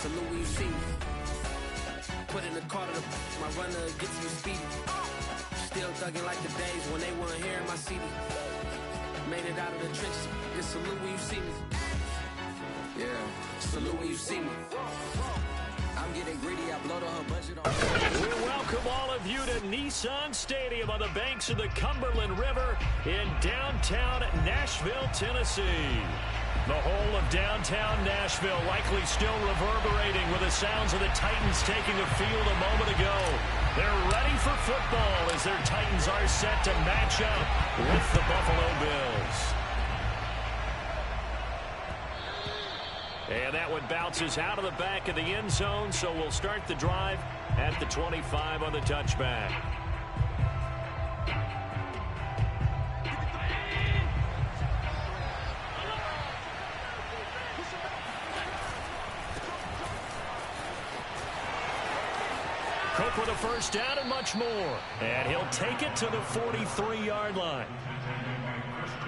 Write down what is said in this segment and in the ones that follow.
salute when you see me. Put in the car to my runner gets me speedy. Still thugging like the days when they weren't here in my CD. Made it out of the trenches, just salute when you see me. Yeah, salute when you see me. I'm getting greedy, I blow to her budget on. We welcome all of you to Nissan Stadium on the banks of the Cumberland River in downtown Nashville, Tennessee. The whole of downtown Nashville likely still reverberating with the sounds of the Titans taking the field a moment ago. They're ready for football as their Titans are set to match up with the Buffalo Bills. And that one bounces out of the back of the end zone, so we'll start the drive at the 25 on the touchback. Cook with a first down and much more. And he'll take it to the 43-yard line.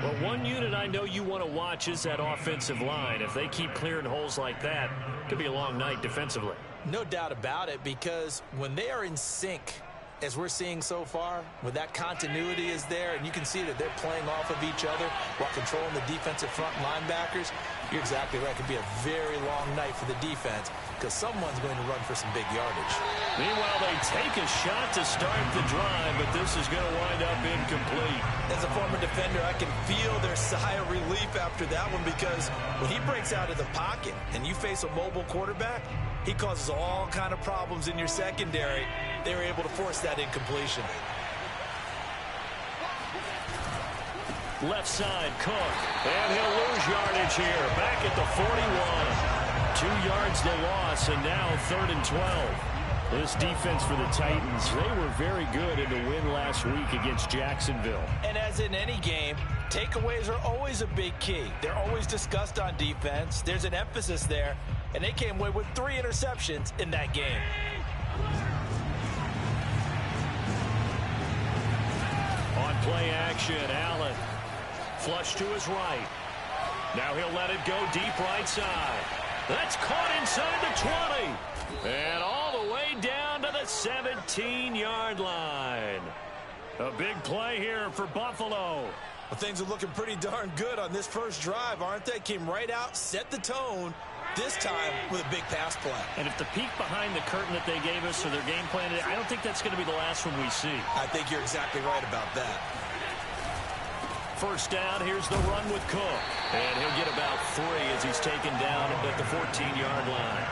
Well, one unit I know you want to watch is that offensive line. If they keep clearing holes like that, it could be a long night defensively. No doubt about it, because when they are in sync, as we're seeing so far, when that continuity is there, and you can see that they're playing off of each other while controlling the defensive front linebackers, you're exactly right. It could be a very long night for the defense because someone's going to run for some big yardage. Meanwhile, they take a shot to start the drive, but this is going to wind up incomplete. As a former defender, I can feel their sigh of relief after that one, because when he breaks out of the pocket and you face a mobile quarterback, he causes all kind of problems in your secondary. They were able to force that incompletion. Left side, Cook. And he'll lose yardage here. Back at the 41. 2 yards the loss, and now 3rd and 12. This defense for the Titans, they were very good in the win last week against Jacksonville. And as in any game, takeaways are always a big key. They're always discussed on defense. There's an emphasis there, and they came away with 3 interceptions in that game. On play action, Allen. Flush to his right. Now he'll let it go deep right side. That's caught inside the 20. And all the way down to the 17-yard line. A big play here for Buffalo. Well, things are looking pretty darn good on this first drive, aren't they? Came right out, set the tone, this time with a big pass play. And if the peek behind the curtain that they gave us or their game plan, I don't think that's going to be the last one we see. I think you're exactly right about that. First down, here's the run with Cook. And he'll get about 3 as he's taken down at the 14-yard line.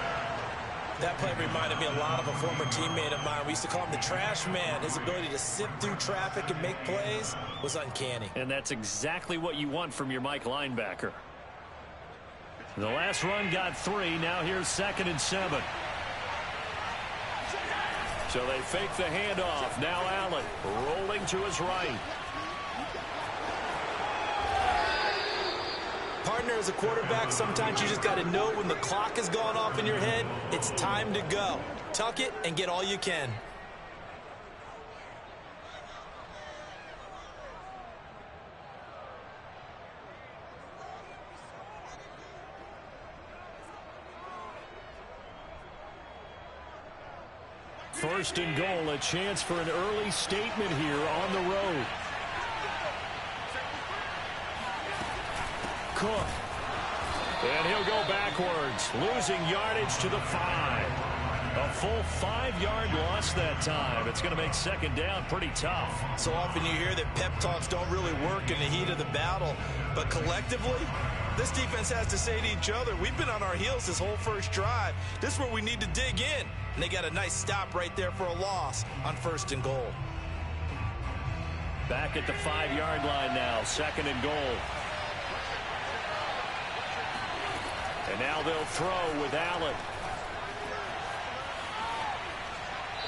That play reminded me a lot of a former teammate of mine. We used to call him the trash man. His ability to sift through traffic and make plays was uncanny. And that's exactly what you want from your Mike linebacker. The last run got 3. Now here's 2nd and 7. So they fake the handoff. Now Allen rolling to his right. Partner, as a quarterback, sometimes you just got to know when the clock has gone off in your head, it's time to go. Tuck it and get all you can. First and goal, a chance for an early statement here on the road. Cook. And he'll go backwards, losing yardage to the 5. A full 5-yard loss that time. It's going to make second down pretty tough. So often you hear that pep talks don't really work in the heat of the battle. But collectively, this defense has to say to each other, we've been on our heels this whole first drive. This is where we need to dig in. And they got a nice stop right there for a loss on 1st and goal. Back at the 5-yard line now, 2nd and goal. And now they'll throw with Allen.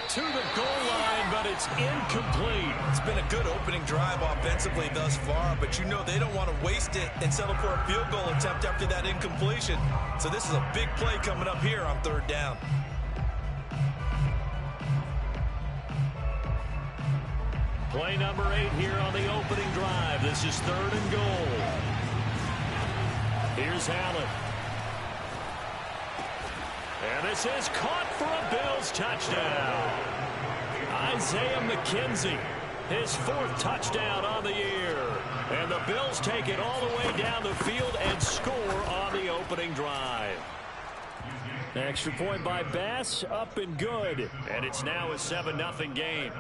To the goal line, but it's incomplete. It's been a good opening drive offensively thus far, but you know they don't want to waste it and settle for a field goal attempt after that incompletion. So this is a big play coming up here on 3rd down. Play number 8 here on the opening drive. This is 3rd and goal. Here's Allen. And this is caught for a Bills touchdown. Isaiah McKenzie, his 4th touchdown on the year. And the Bills take it all the way down the field and score on the opening drive. Extra point by Bass, up and good. And it's now a 7-0 game.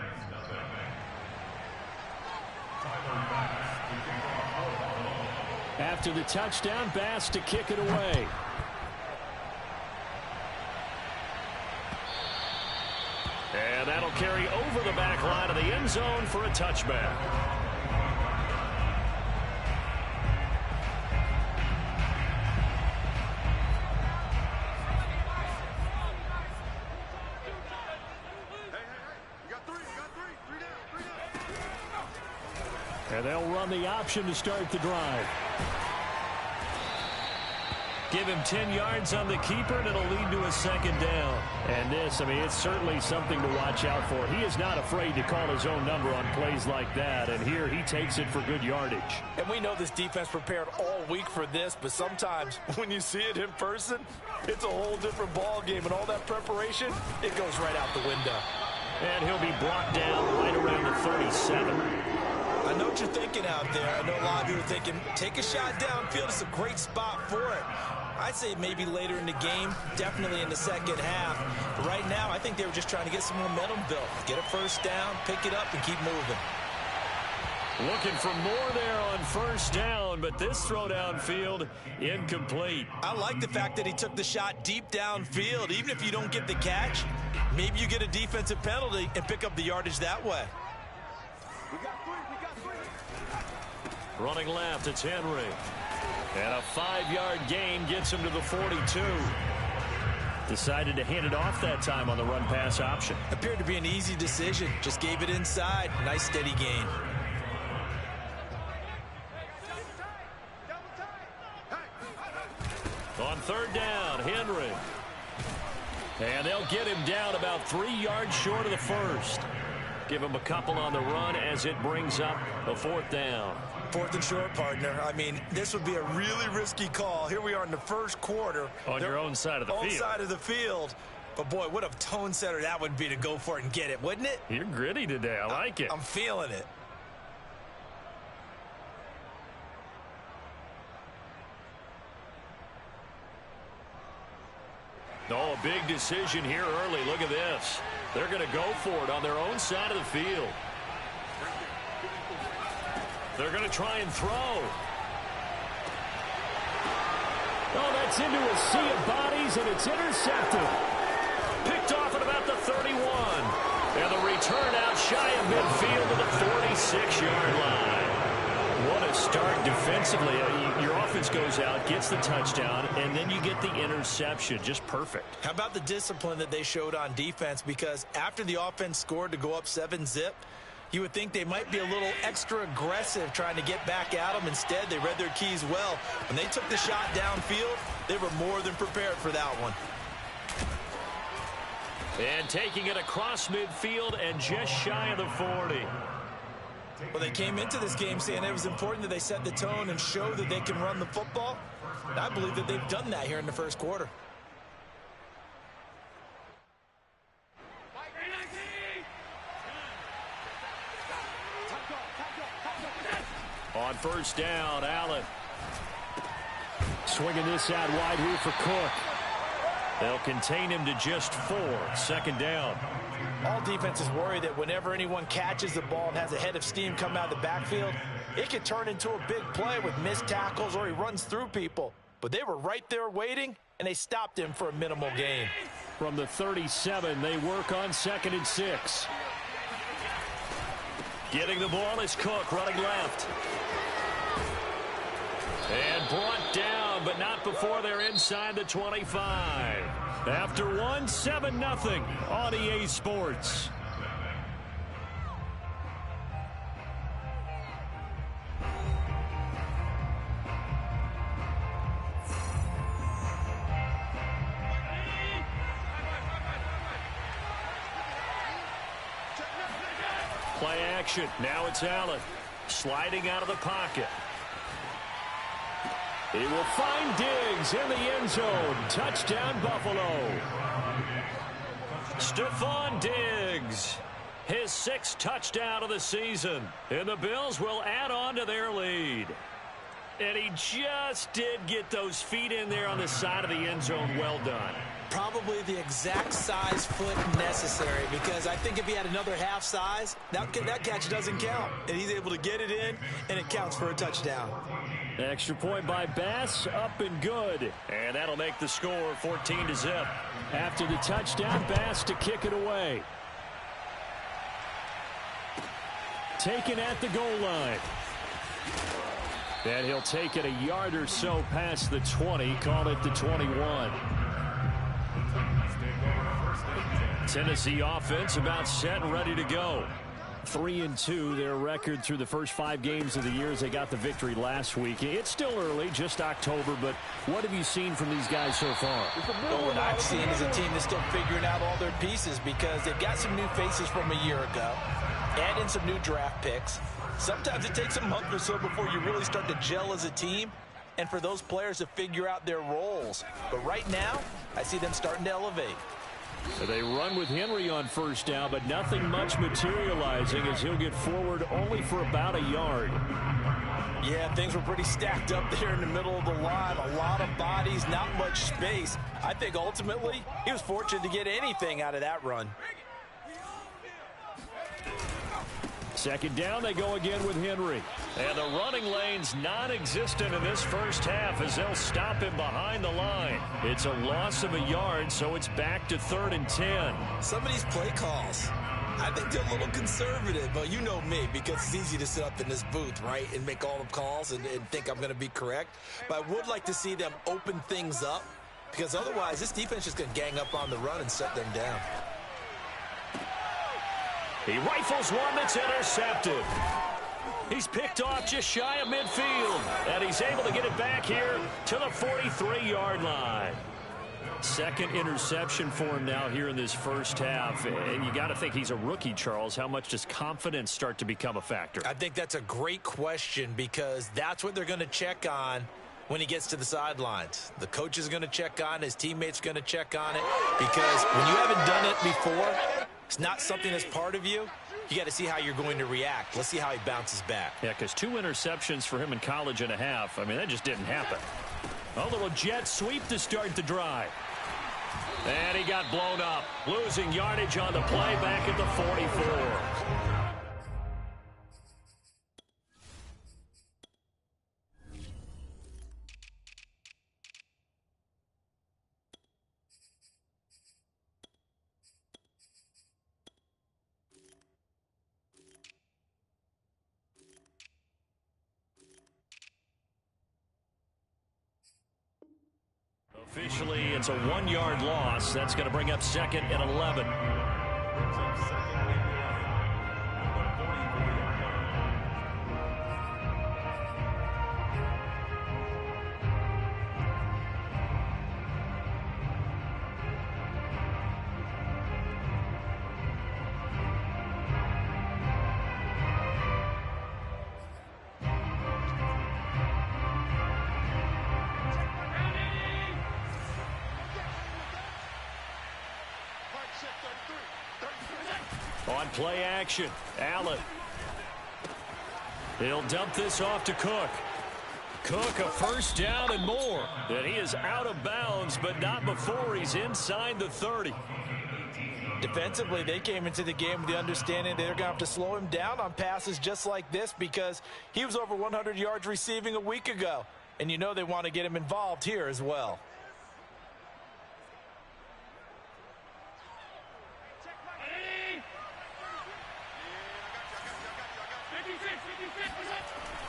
After the touchdown, Bass to kick it away. And that'll carry over the back line of the end zone for a touchback. And they'll run the option to start the drive. Give him 10 yards on the keeper, and it'll lead to a 2nd down. And this, I mean, it's certainly something to watch out for. He is not afraid to call his own number on plays like that, and here he takes it for good yardage. And we know this defense prepared all week for this, but sometimes when you see it in person, it's a whole different ball game, and all that preparation, it goes right out the window. And he'll be brought down right around the 37. I know what you're thinking out there. I know a lot of you are thinking, take a shot downfield. It's a great spot for it. I'd say maybe later in the game, definitely in the second half. But right now, I think they were just trying to get some momentum built. Get a 1st down, pick it up, and keep moving. Looking for more there on 1st down, but this throw downfield, incomplete. I like the fact that he took the shot deep downfield. Even if you don't get the catch, maybe you get a defensive penalty and pick up the yardage that way. Running left, it's Henry. And a 5-yard gain gets him to the 42. Decided to hand it off that time on the run-pass option. Appeared to be an easy decision. Just gave it inside. Nice steady gain. On 3rd down, Henry. And they'll get him down about 3 yards short of the 1st. Give him a couple on the run as it brings up a 4th down. 4th and short, partner. I mean, this would be a really risky call. Here we are in the 1st quarter. On your own side of the field. Own side of the field. But, boy, what a tone setter that would be to go for it and get it, wouldn't it? You're gritty today. I like it. I'm feeling it. Oh, a big decision here early. Look at this. They're going to go for it on their own side of the field. They're going to try and throw. Oh, that's into a sea of bodies, and it's intercepted. Picked off at about the 31. And the return out shy of midfield to the 46-yard line. What a start defensively. Your offense goes out, gets the touchdown, and then you get the interception. Just perfect. How about the discipline that they showed on defense? Because after the offense scored to go up 7-zip, you would think they might be a little extra aggressive trying to get back at them. Instead, they read their keys well. When they took the shot downfield, they were more than prepared for that one. And taking it across midfield and just shy of the 40. Well, they came into this game saying it was important that they set the tone and show that they can run the football. And I believe that they've done that here in the 1st quarter. On 1st down, Allen. Swinging this out wide here for Cook. They'll contain him to just 4. 2nd down. All defenses worry that whenever anyone catches the ball and has a head of steam come out of the backfield, it could turn into a big play with missed tackles or he runs through people. But they were right there waiting, and they stopped him for a minimal gain. From the 37, they work on 2nd and 6. Getting the ball is Cook running left. And brought down, but not before they're inside the 25. After 1, 7-0 on EA Sports. Play action. Now it's Allen. Sliding out of the pocket. He will find Diggs in the end zone. Touchdown, Buffalo. Stephon Diggs, his 6th touchdown of the season. And the Bills will add on to their lead. And he just did get those feet in there on the side of the end zone. Well done. Probably the exact size foot necessary, because I think if he had another half size, that catch doesn't count. And he's able to get it in, and it counts for a touchdown. Extra point by Bass, up and good. And that'll make the score 14-0. After the touchdown, Bass to kick it away. Taken at the goal line. And he'll take it a yard or so past the 20, call it the 21. Tennessee offense about set and ready to go. 3-2, their record through the first 5 games of the year as they got the victory last week. It's still early, just October, but what have you seen from these guys so far? Well, what I've seen is a team that's still figuring out all their pieces, because they've got some new faces from a year ago, add in some new draft picks. Sometimes it takes a month or so before you really start to gel as a team, and for those players to figure out their roles. But right now, I see them starting to elevate. They run with Henry on first down, but nothing much materializing as he'll get forward only for about a yard. Yeah, things were pretty stacked up there in the middle of the line. A lot of bodies, not much space. I think ultimately he was fortunate to get anything out of that run. Second down, they go again with Henry. And the running lane's non-existent in this first half as they'll stop him behind the line. It's a loss of a yard, so it's back to 3rd and 10. Some of these play calls, I think they're a little conservative, but you know me, because it's easy to sit up in this booth, right, and make all the calls and think I'm going to be correct. But I would like to see them open things up, because otherwise this defense is going to gang up on the run and set them down. He rifles one that's intercepted. He's picked off just shy of midfield, and he's able to get it back here to the 43-yard line. Second interception for him now here in this first half. And you got to think he's a rookie, Charles. How much does confidence start to become a factor? I think that's a great question, because that's what they're going to check on when he gets to the sidelines. The coach is going to check on, his teammates are going to check on it, because when you haven't done it before, it's not something that's part of you. You got to see how you're going to react. Let's see how he bounces back. Yeah, because 2 interceptions for him in college and a half. I mean, that just didn't happen. A little jet sweep to start the drive. And he got blown up, losing yardage on the play back at the 44. Officially, it's a 1-yard loss. That's going to bring up 2nd and 11. On play action, Allen. He'll dump this off to Cook. Cook, a first down and more. And he is out of bounds, but not before he's inside the 30. Defensively, they came into the game with the understanding they're going to have to slow him down on passes just like this, because he was over 100 yards receiving a week ago. And you know they want to get him involved here as well.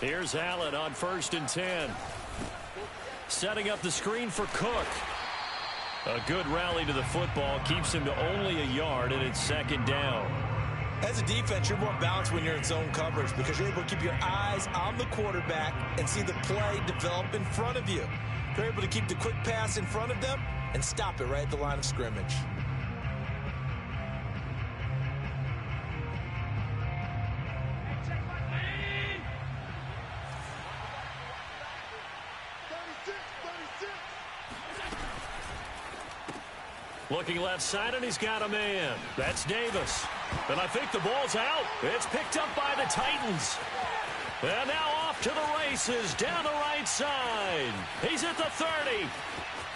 Here's Allen on 1st and 10. Setting up the screen for Cook. A good rally to the football keeps him to only a yard, and it's 2nd down. As a defense, you're more balanced when you're in zone coverage, because you're able to keep your eyes on the quarterback and see the play develop in front of you. You're able to keep the quick pass in front of them and stop it right at the line of scrimmage. Looking left side, and he's got a man. That's Davis. And I think the ball's out. It's picked up by the Titans. And now off to the races down the right side. He's at the 30.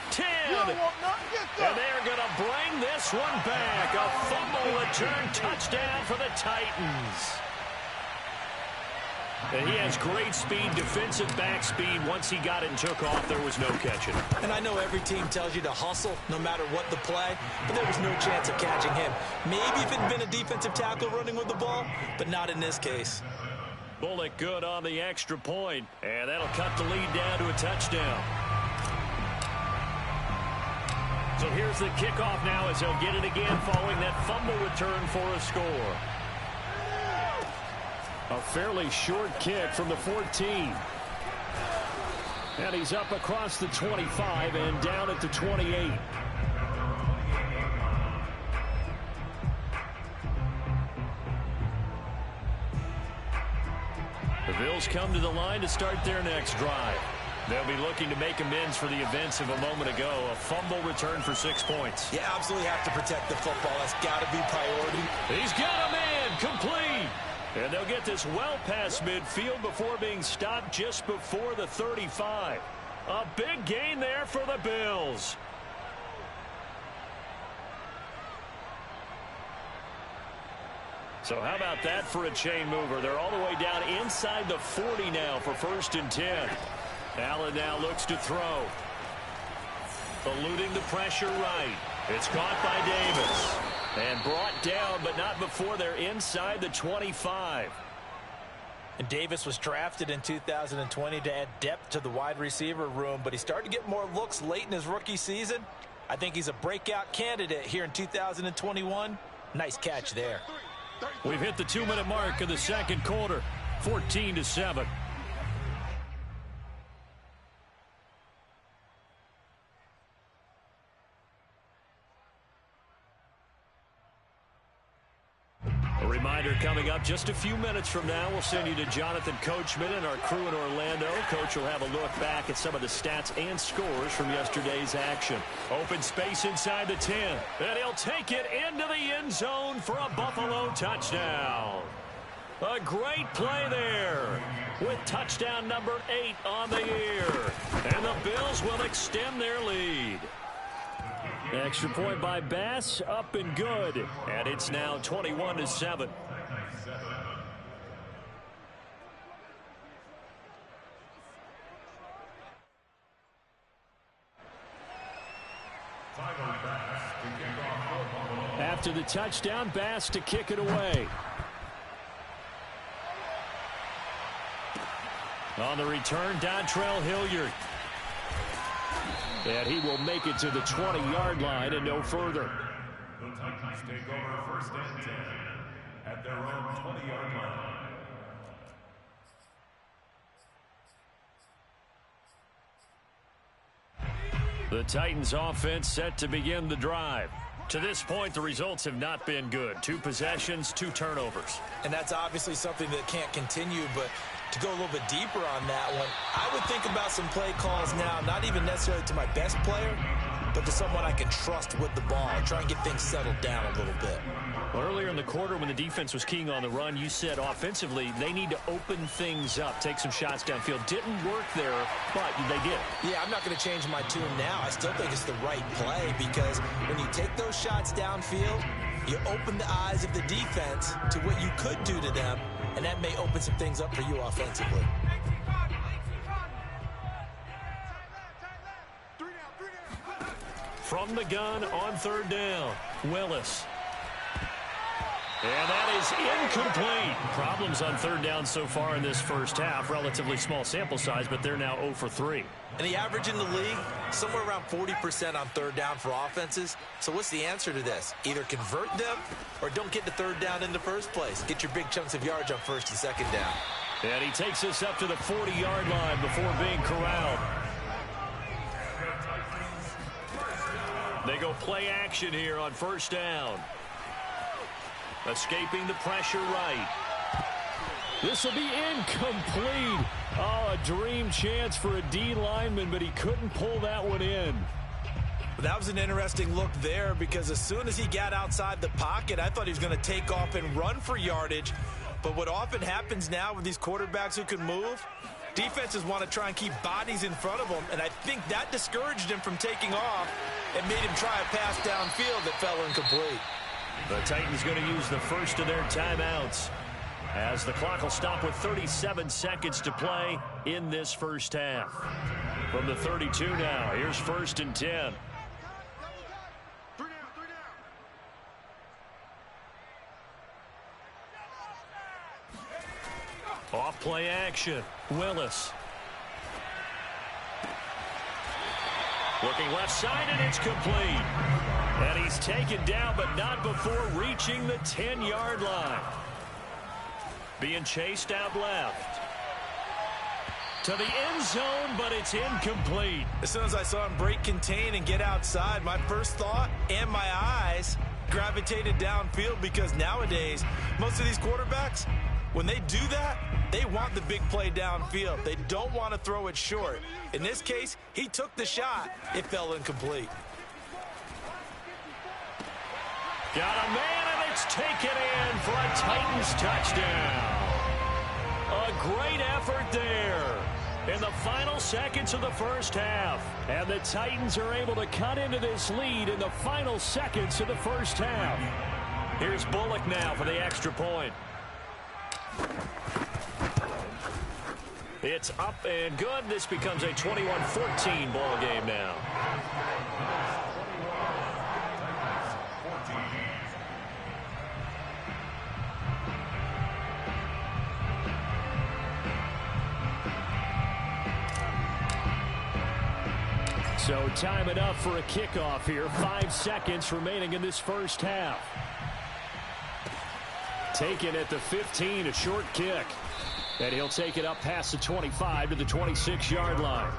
10. And they're going to bring this one back. A fumble return touchdown for the Titans. And he has great speed, defensive back speed. Once he got it and took off, there was no catching. And I know every team tells you to hustle no matter what the play, but there was no chance of catching him. Maybe if it had been a defensive tackle running with the ball, but not in this case. Bullock good on the extra point, and that'll cut the lead down to a touchdown. So here's the kickoff now as he'll get it again following that fumble return for a score. A fairly short kick from the 14. And he's up across the 25 and down at the 28. The Bills come to the line to start their next drive. They'll be looking to make amends for the events of a moment ago. A fumble return for 6 points. You absolutely have to protect the football. That's got to be priority. He's got a man complete. And they'll get this well past midfield before being stopped just before the 35. A big gain there for the Bills. So how about that for a chain mover? They're all the way down inside the 40 now for 1st and 10. Allen now looks to throw. Eluding the pressure right. It's caught by Davis. And brought down, but not before they're inside the 25. And Davis was drafted in 2020 to add depth to the wide receiver room, but he started to get more looks late in his rookie season. I think he's a breakout candidate here in 2021. Nice catch there. We've hit the 2-minute mark of the second quarter, 14-7. A reminder coming up just a few minutes from now, we'll send you to Jonathan Coachman and our crew in Orlando. Coach will have a look back at some of the stats and scores from yesterday's action. Open space inside the 10, and he'll take it into the end zone for a Buffalo touchdown. A great play there with touchdown number 8 on the year. And the Bills will extend their lead. Extra point by Bass, up and good. And it's now 21-7. After the touchdown, Bass to kick it away. On the return, Dontrell Hilliard. And he will make it to the 20-yard line and no further. The Titans take over 1st and 10 at their own 20-yard line. The Titans offense set to begin the drive. To this point, the results have not been good. 2 possessions, 2 turnovers. And that's obviously something that can't continue, but to go a little bit deeper on that one, I would think about some play calls now, not even necessarily to my best player, but to someone I can trust with the ball. Try and get things settled down a little bit. Well, earlier in the quarter when the defense was keying on the run, you said offensively they need to open things up, take some shots downfield. Didn't work there, but they did. Yeah, I'm not going to change my tune now. I still think it's the right play because when you take those shots downfield, you open the eyes of the defense to what you could do to them, and that may open some things up for you offensively. From the gun on 3rd down, Willis. And that is incomplete. Problems on 3rd down so far in this first half. Relatively small sample size, but they're now 0 for 3. And the average in the league, somewhere around 40% on 3rd down for offenses. So what's the answer to this? Either convert them or don't get to 3rd down in the first place. Get your big chunks of yards on 1st and 2nd down. And he takes us up to the 40-yard line before being corralled. They go play action here on 1st down. Escaping the pressure right. This will be incomplete. Oh, a dream chance for a D lineman, but he couldn't pull that one in. That was an interesting look there because as soon as he got outside the pocket, I thought he was going to take off and run for yardage. But what often happens now with these quarterbacks who can move, defenses want to try and keep bodies in front of them, and I think that discouraged him from taking off and made him try a pass downfield that fell incomplete. The Titans going to use the first of their timeouts as the clock will stop with 37 seconds to play in this first half. From the 32 now, here's 1st and 10. Off play action. Willis. Looking left side, and it's complete. And he's taken down, but not before reaching the 10-yard line. Being chased out left. To the end zone, but it's incomplete. As soon as I saw him break contain and get outside, my first thought and my eyes gravitated downfield because nowadays, most of these quarterbacks, when they do that, they want the big play downfield. They don't want to throw it short. In this case, he took the shot. It fell incomplete. Got a man, and it's taken in for a Titans touchdown. A great effort there in the final seconds of the first half. And the Titans are able to cut into this lead in the final seconds of the first half. Here's Bullock now for the extra point. It's up and good. This becomes a 21-14 ball game now. So time enough for a kickoff here. 5 seconds remaining in this first half. Taken at the 15, a short kick. And he'll take it up past the 25 to the 26-yard line.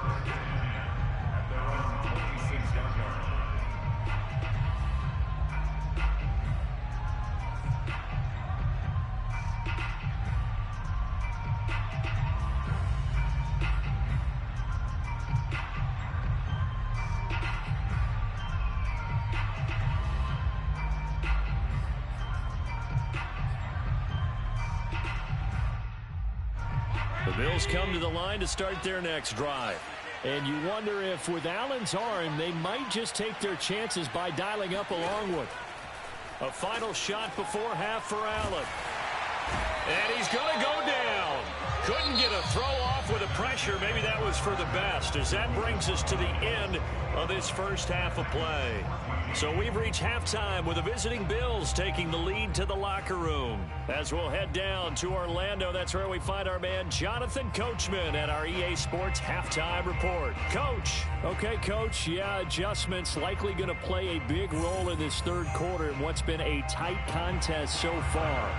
Bills come to the line to start their next drive. And you wonder if with Allen's arm, they might just take their chances by dialing up a long one. A final shot before half for Allen. And he's going to go down. Couldn't get a throw off with the pressure. Maybe that was for the best, as that brings us to the end of this first half of play. So we've reached halftime with the visiting Bills taking the lead to the locker room. As we'll head down to Orlando, that's where we find our man Jonathan Coachman at our EA Sports Halftime Report. Coach. Okay, Coach. Yeah, adjustments likely going to play a big role in this third quarter in what's been a tight contest so far.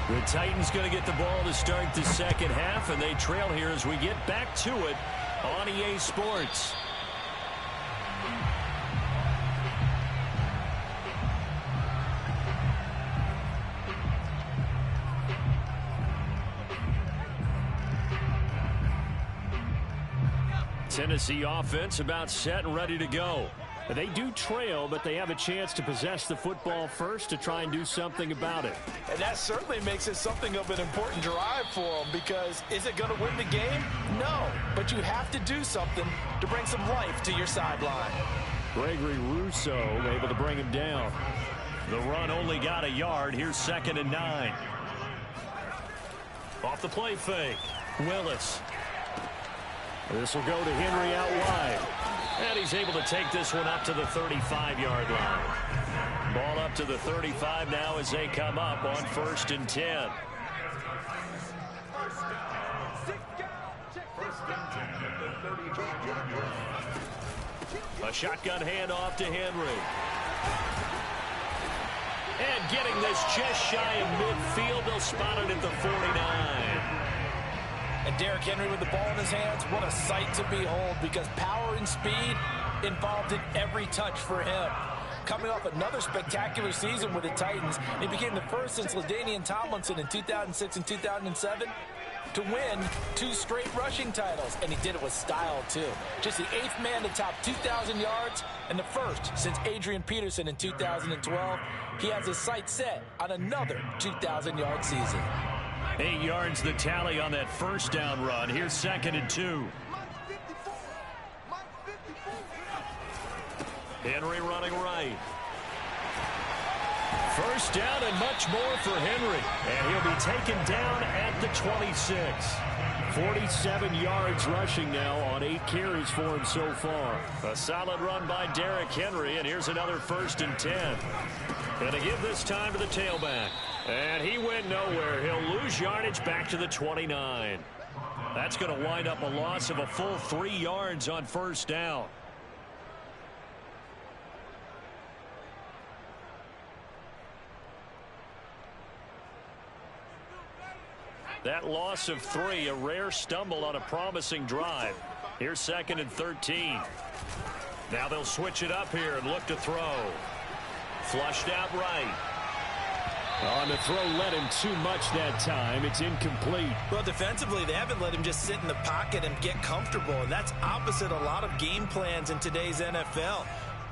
The Titans going to get the ball to start the second half, and they trail here as we get back to it on EA Sports. Tennessee offense about set and ready to go. They do trail, but they have a chance to possess the football first to try and do something about it. And that certainly makes it something of an important drive for them, because is it going to win the game? No, but you have to do something to bring some life to your sideline. Gregory Rousseau able to bring him down. The run only got a yard. Here's 2nd and 9. Off the play fake. Willis. This will go to Henry out wide. And he's able to take this one up to the 35-yard line. Ball up to the 35 now as they come up on 1st and 10. A shotgun handoff to Henry. And getting this just shy of midfield. They'll spot it at the 49. And Derrick Henry with the ball in his hands, what a sight to behold, because power and speed involved in every touch for him. Coming off another spectacular season with the Titans, he became the first since LaDainian Tomlinson in 2006 and 2007 to win 2 straight rushing titles, and he did it with style, too. Just the 8th man to top 2,000 yards and the first since Adrian Peterson in 2012. He has his sights set on another 2,000-yard season. 8 yards the tally on that first down run. Here's 2nd and 2. Henry running right. First down and much more for Henry. And he'll be taken down at the 26. 47 yards rushing now on 8 carries for him so far. A solid run by Derrick Henry, and here's another 1st and 10. And to give this time to the tailback. And he went nowhere. He'll lose yardage back to the 29. That's going to wind up a loss of a full 3 yards on first down. That loss of 3, a rare stumble on a promising drive. Here's 2nd and 13. Now they'll switch it up here and look to throw. Flushed out right. On the throw, let him too much that time. It's incomplete. Well, defensively, they haven't let him just sit in the pocket and get comfortable, and that's opposite a lot of game plans in today's NFL.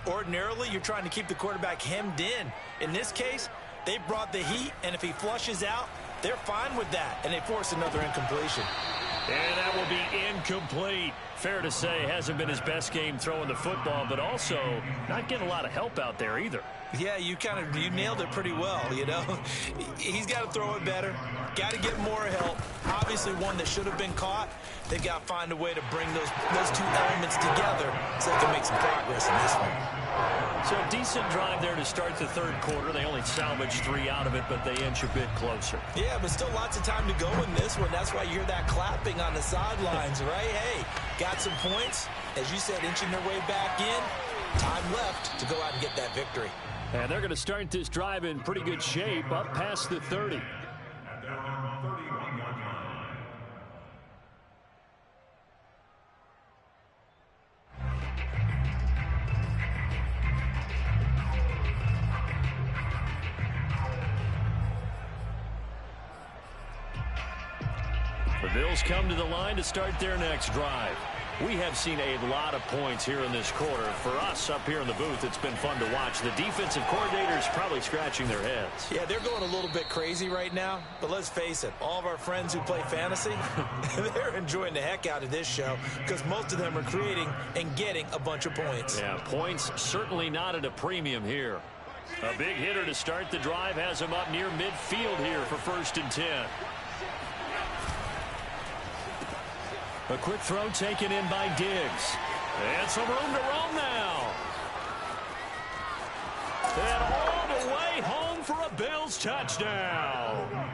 Ordinarily, you're trying to keep the quarterback hemmed in. In this case, they brought the heat, and if he flushes out, they're fine with that, and they force another incompletion. And that will be incomplete. Fair to say, hasn't been his best game throwing the football, but also not getting a lot of help out there either. Yeah, you nailed it pretty well, you know. He's got to throw it better, got to get more help. Obviously one that should have been caught. They've got to find a way to bring those 2 elements together so they can make some progress in this one. So a decent drive there to start the 3rd quarter. They only salvaged 3 out of it, but they inch a bit closer. Yeah, but still lots of time to go in this one. That's why you hear that clapping on the sidelines, right? Hey, got some points. As you said, inching their way back in. Time left to go out and get that victory. And they're going to start this drive in pretty good shape, up past the 30. At their own 31-yard line. The Bills come to the line to start their next drive. We have seen a lot of points here in this quarter. For us up here in the booth, it's been fun to watch. The defensive coordinators probably scratching their heads. Yeah, they're going a little bit crazy right now. But let's face it, all of our friends who play fantasy, they're enjoying the heck out of this show because most of them are creating and getting a bunch of points. Yeah, points certainly not at a premium here. A big hitter to start the drive has him up near midfield here for 1st and 10. A quick throw taken in by Diggs. And some room to roam now. And all the way home for a Bills touchdown.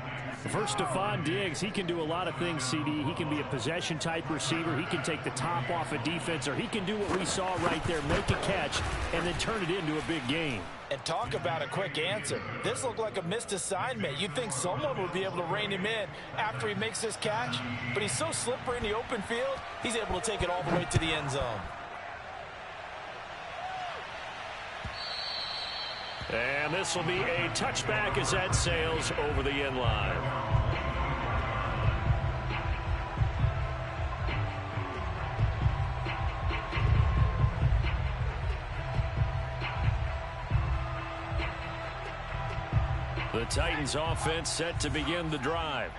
First, Stephon Diggs, he can do a lot of things, CD. He can be a possession-type receiver. He can take the top off a defense, or he can do what we saw right there, make a catch, and then turn it into a big game. And talk about a quick answer. This looked like a missed assignment. You'd think someone would be able to rein him in after he makes this catch, but he's so slippery in the open field, he's able to take it all the way to the end zone. And this will be a touchback as that sails over the end line. The Titans offense set to begin the drive.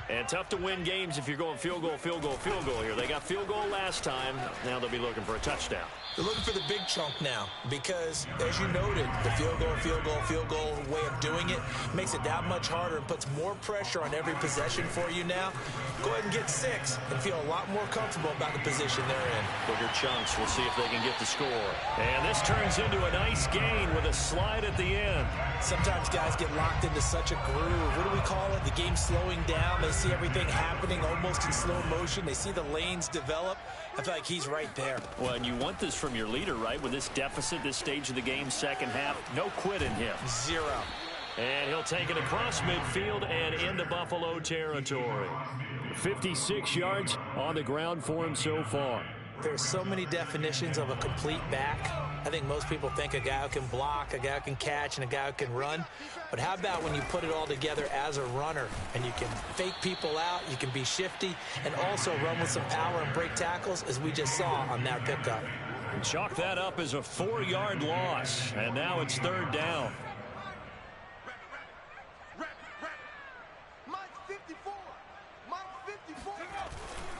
And tough to win games if you're going field goal, field goal, field goal here. They got field goal last time. Now they'll be looking for a touchdown. They're looking for the big chunk now because, as you noted, the field goal way of doing it makes it that much harder and puts more pressure on every possession for you now. Go ahead and get 6 and feel a lot more comfortable about the position they're in. Bigger chunks. We'll see if they can get the score. And this turns into a nice gain with a slide at the end. Sometimes guys get locked into such a groove. What do we call it? The game slowing down. They see everything happening almost in slow motion. They see the lanes develop. I feel like he's right there. Well, and you want this from your leader, right? With this deficit, this stage of the game, second half, no quit in him. 0. And he'll take it across midfield and into Buffalo territory. 56 yards on the ground for him so far. There's so many definitions of a complete back. I think most people think a guy who can block, a guy who can catch, and a guy who can run. But how about when you put it all together as a runner and you can fake people out, you can be shifty, and also run with some power and break tackles, as we just saw on that pickup. Chalk that up as a 4-yard loss, and now it's 3rd down.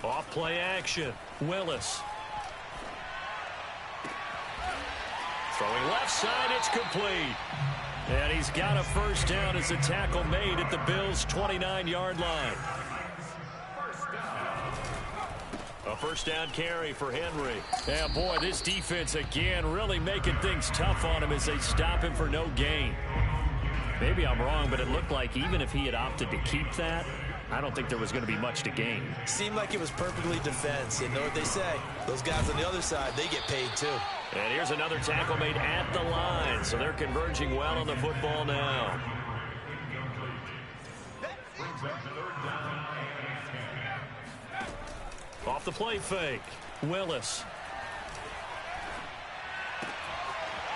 Off play action. Willis. Throwing left side, it's complete. And he's got a 1st down as a tackle made at the Bills' 29-yard line. A 1st down carry for Henry. Yeah, boy, this defense again really making things tough on him as they stop him for no gain. Maybe I'm wrong, but it looked like even if he had opted to keep that, I don't think there was going to be much to gain. Seemed like it was perfectly defense. And know what they say? Those guys on the other side, they get paid too. And here's another tackle made at the line. So they're converging well on the football now. Off the play fake. Willis.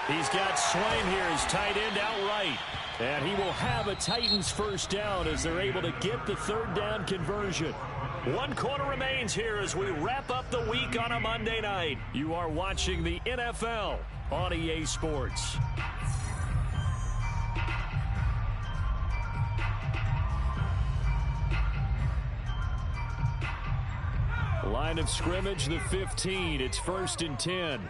He's got Swain here as tight end outright. And he will have a Titans 1st down as they're able to get the 3rd down conversion. 1 quarter remains here as we wrap up the week on a Monday night. You are watching the NFL on EA Sports. Line of scrimmage, the 15. It's 1st and 10.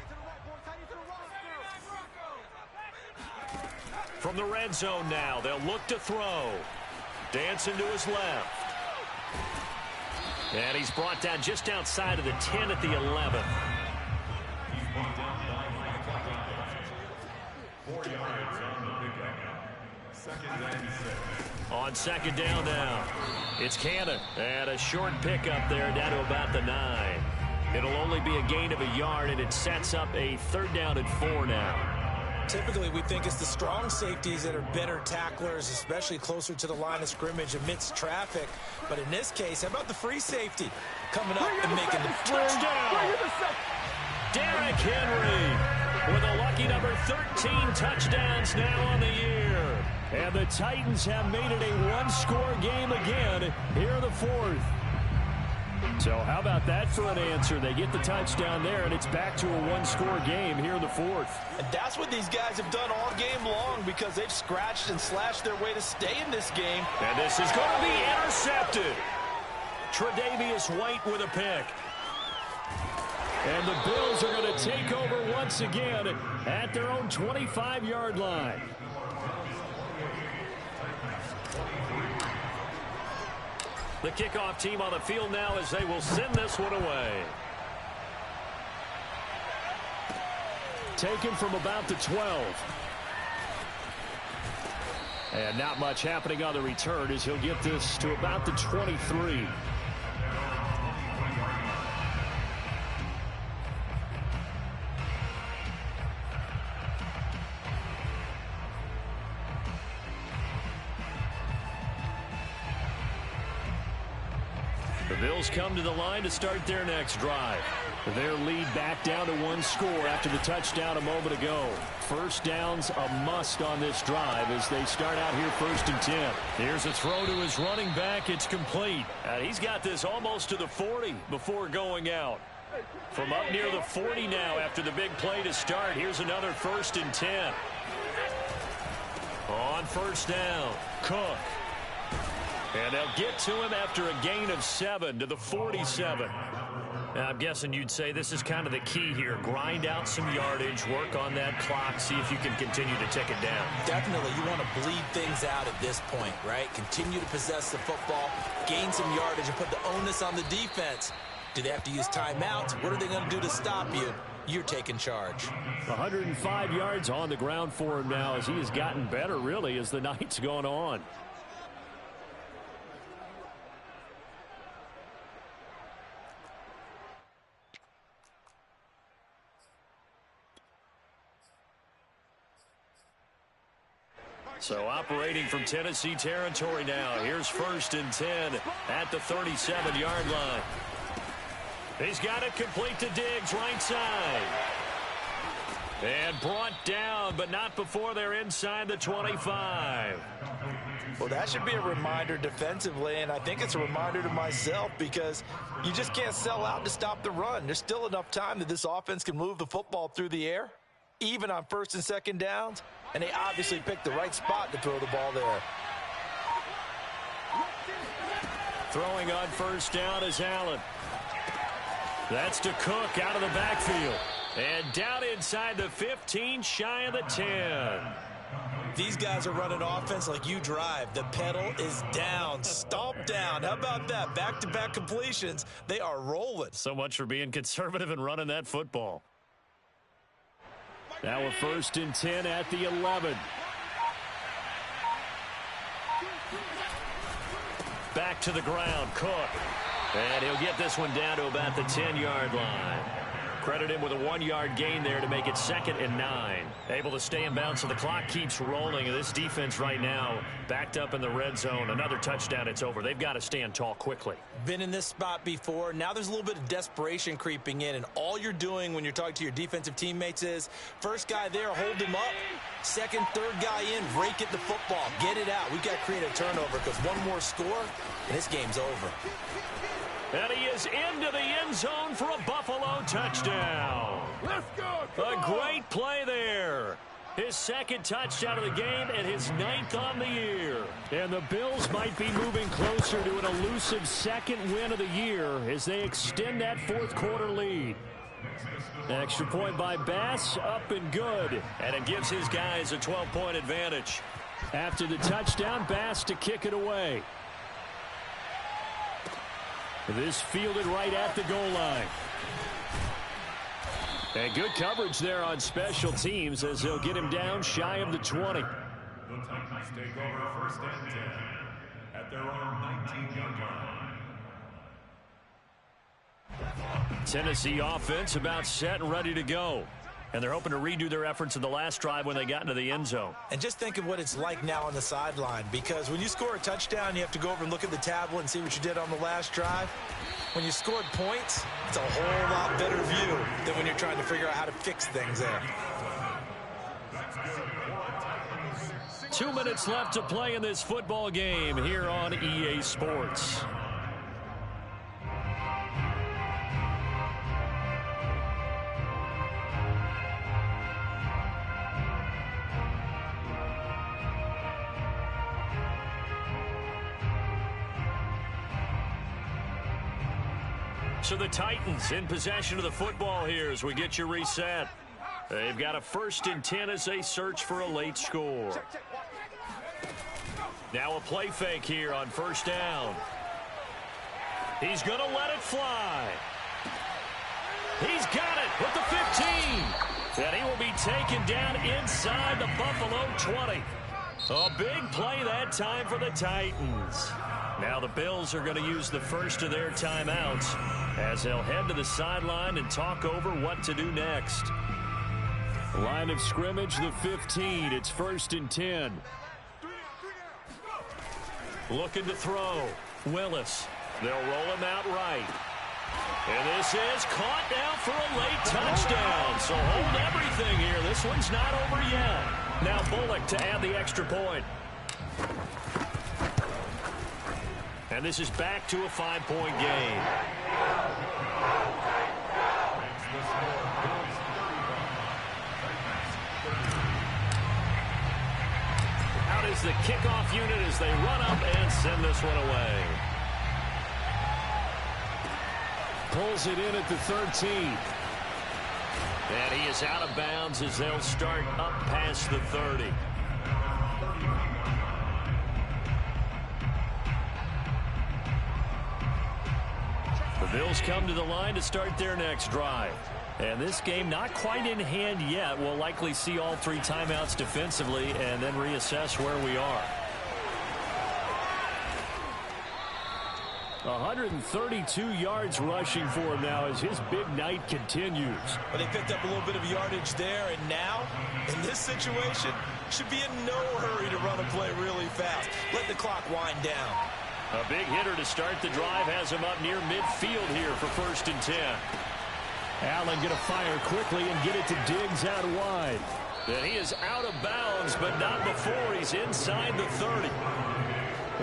From the red zone now, they'll look to throw. Dancing to his left. And he's brought down just outside of the 10 at the 11. 4 yards on the pickup. 2nd and 6. On 2nd down now, it's Cannon. And a short pickup there down to about the 9. It'll only be a gain of a yard, and it sets up a 3rd down and 4 now. Typically, we think it's the strong safeties that are better tacklers, especially closer to the line of scrimmage amidst traffic. But in this case, how about the free safety coming up and making the touchdown? Derrick Henry with a lucky number 13 touchdowns now on the year. And the Titans have made it a 1-score game again here in the 4th. So how about that for an answer? They get the touchdown there, and it's back to a 1-score game here in the 4th. And that's what these guys have done all game long, because they've scratched and slashed their way to stay in this game. And this is going to be intercepted. Tre'Davious White with a pick. And the Bills are going to take over once again at their own 25-yard line. The kickoff team on the field now as they will send this one away. Taken from about the 12. And not much happening on the return as he'll get this to about the 23. The Bills come to the line to start their next drive. Their lead back down to 1 score after the touchdown a moment ago. 1st down's a must on this drive as they start out here 1st and 10. Here's a throw to his running back. It's complete. And he's got this almost to the 40 before going out. From up near the 40 now after the big play to start. Here's another 1st and 10. On 1st down, Cook. And they'll get to him after a gain of 7 to the 47. Now, I'm guessing you'd say this is kind of the key here. Grind out some yardage, work on that clock, see if you can continue to tick it down. Definitely. You want to bleed things out at this point, right? Continue to possess the football, gain some yardage, and put the onus on the defense. Do they have to use timeouts? What are they going to do to stop you? You're taking charge. 105 yards on the ground for him now as he has gotten better, really, as the night's gone on. So operating from Tennessee territory now. Here's 1st and 10 at the 37-yard line. He's got it complete to Diggs, right side. And brought down, but not before they're inside the 25. Well, that should be a reminder defensively, and I think it's a reminder to myself because you just can't sell out to stop the run. There's still enough time that this offense can move the football through the air, even on first and second downs, and they obviously picked the right spot to throw the ball there. Throwing on first down is Allen. That's to Cook out of the backfield. And down inside the 15, shy of the 10. These guys are running offense like you drive. The pedal is down, stomp down. How about that? Back-to-back completions. They are rolling. So much for being conservative and running that football. Now a 1st and 10 at the 11. Back to the ground, Cook. And he'll get this one down to about the 10-yard line. Credit him with a 1-yard gain there to make it 2nd and 9. Able to stay in bounds, so the clock keeps rolling. And this defense right now backed up in the red zone. Another touchdown, it's over. They've got to stand tall quickly. Been in this spot before. Now there's a little bit of desperation creeping in. And all you're doing when you're talking to your defensive teammates is, first guy there, hold him up. Second, third guy in, rake at the football. Get it out. We've got to create a turnover because one more score, and this game's over. And he is into the end zone for a Buffalo touchdown. Let's go. A great play there. His 2nd touchdown of the game and his 9th on the year. And the Bills might be moving closer to an elusive 2nd win of the year as they extend that 4th quarter lead. Extra point by Bass, up and good. And it gives his guys a 12-point advantage. After the touchdown, Bass to kick it away. This fielded right at the goal line. And good coverage there on special teams as they'll get him down shy of the 20. The Titans take over 1st and 10 at their own 19-yard line. Tennessee offense about set and ready to go. And they're hoping to redo their efforts in the last drive when they got into the end zone. And just think of what it's like now on the sideline, because when you score a touchdown, you have to go over and look at the tablet and see what you did on the last drive. When you scored points, it's a whole lot better view than when you're trying to figure out how to fix things there. 2 minutes left to play in this football game here on EA Sports. So the Titans in possession of the football here as we get you reset. They've got a 1st and 10 as they search for a late score. Now a play fake here on 1st down. He's going to let it fly. He's got it with the 15. And he will be taken down inside the Buffalo 20. A big play that time for the Titans. Now the Bills are going to use the first of their timeouts as they'll head to the sideline and talk over what to do next. Line of scrimmage, the 15. It's 1st and 10. Looking to throw. Willis. They'll roll him out right. And this is caught now for a late touchdown. So hold everything here. This one's not over yet. Now Bullock to add the extra point. And this is back to a 5-point game. Out is the kickoff unit as they run up and send this one away. Pulls it in at the 13. And he is out of bounds as they'll start up past the 30. The Bills come to the line to start their next drive. And this game not quite in hand yet. We'll likely see all 3 timeouts defensively and then reassess where we are. 132 yards rushing for him now as his big night continues. Well, they picked up a little bit of yardage there, and now, in this situation, should be in no hurry to run a play really fast. Let the clock wind down. A big hitter to start the drive has him up near midfield here for 1st and 10. Allen going to fire quickly and get it to Diggs out wide. And he is out of bounds, but not before he's inside the 30.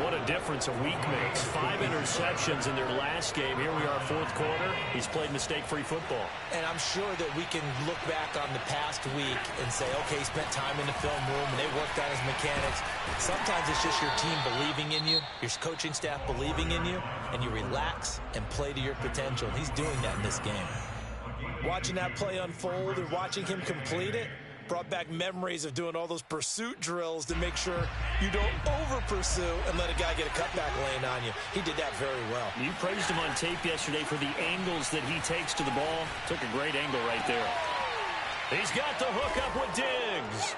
What a difference a week makes. 5 interceptions in their last game. Here we are, 4th quarter. He's played mistake-free football. And I'm sure that we can look back on the past week and say, okay, he spent time in the film room and they worked on his mechanics. Sometimes it's just your team believing in you, your coaching staff believing in you, and you relax and play to your potential. And he's doing that in this game. Watching that play unfold and watching him complete it brought back memories of doing all those pursuit drills to make sure you don't over-pursue and let a guy get a cutback lane on you. He did that very well. You praised him on tape yesterday for the angles that he takes to the ball. Took a great angle right there. He's got the hook up with Diggs.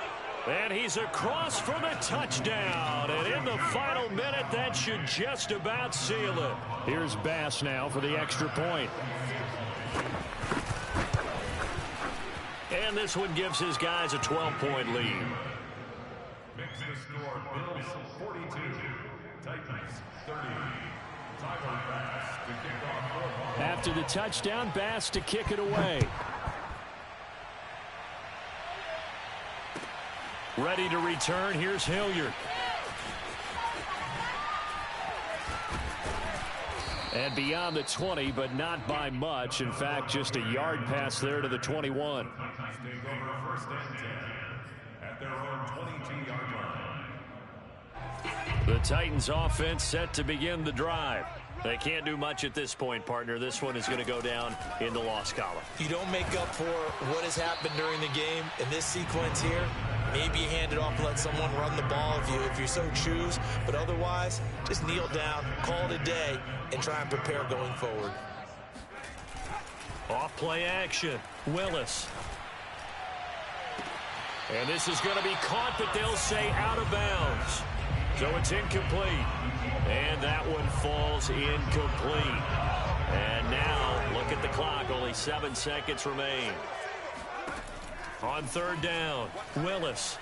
And he's across for the touchdown. And in the final minute, that should just about seal it. Here's Bass now for the extra point. And this one gives his guys a 12-point lead. Makes the score Bills 42, Titans 30. Tyler Bass to kick off. After the touchdown, Bass to kick it away. Ready to return. Here's Hilliard. And beyond the 20, but not by much. In fact, just a yard pass there to the 21. Titans take over 1st and 10 at their own 22-yard line. The Titans offense set to begin the drive. They can't do much at this point, partner. This one is going to go down in the loss column. You don't make up for what has happened during the game in this sequence here. Maybe you hand it off and let someone run the ball if you so choose. But otherwise, just kneel down, call it a day, and try and prepare going forward. Off play action. Willis. And this is going to be caught, but they'll say out of bounds. So it's incomplete. And that one falls incomplete. And now, look at the clock. Only 7 seconds remain. On 3rd down, Willis.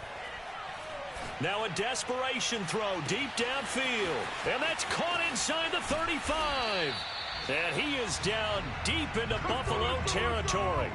Now a desperation throw deep downfield. And that's caught inside the 35. And he is down deep into Buffalo territory.